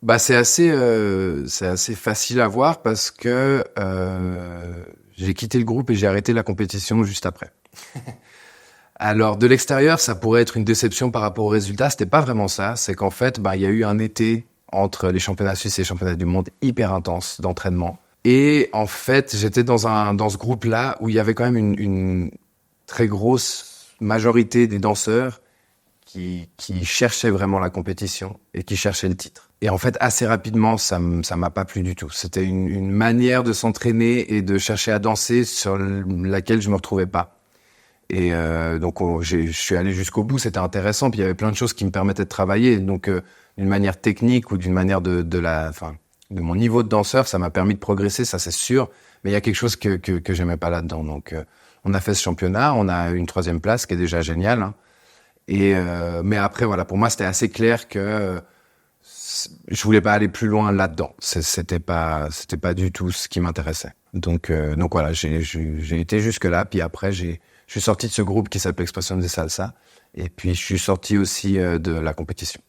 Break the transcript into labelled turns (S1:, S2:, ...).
S1: Bah, c'est assez facile à voir parce que j'ai quitté le groupe et j'ai arrêté la compétition juste après. Alors, de l'extérieur, ça pourrait être une déception par rapport aux résultats. C'était pas vraiment ça. C'est qu'en fait, bah, il y a eu un été entre les championnats suisses et les championnats du monde hyper intense d'entraînement. Et en fait, j'étais dans ce groupe-là où il y avait quand même une très grosse majorité des danseurs qui cherchaient vraiment la compétition et qui cherchaient le titre. Et en fait, assez rapidement, ça m'a pas plu du tout. C'était une manière de s'entraîner et de chercher à danser sur laquelle je me retrouvais pas. Et donc, je suis allé jusqu'au bout, c'était intéressant. Puis il y avait plein de choses qui me permettaient de travailler. Donc, d'une manière technique ou d'une manière de mon niveau de danseur, ça m'a permis de progresser, ça c'est sûr. Mais il y a quelque chose que j'aimais pas là-dedans. Donc, on a fait ce championnat, on a une 3e place, qui est déjà génial. Hein. Et mais après, voilà, pour moi, c'était assez clair que je voulais pas aller plus loin là-dedans. C'était pas du tout ce qui m'intéressait. Donc voilà, j'ai été jusque là. Puis après, je suis sorti de ce groupe qui s'appelle Expression de Salsa. Et puis, je suis sorti aussi de la compétition.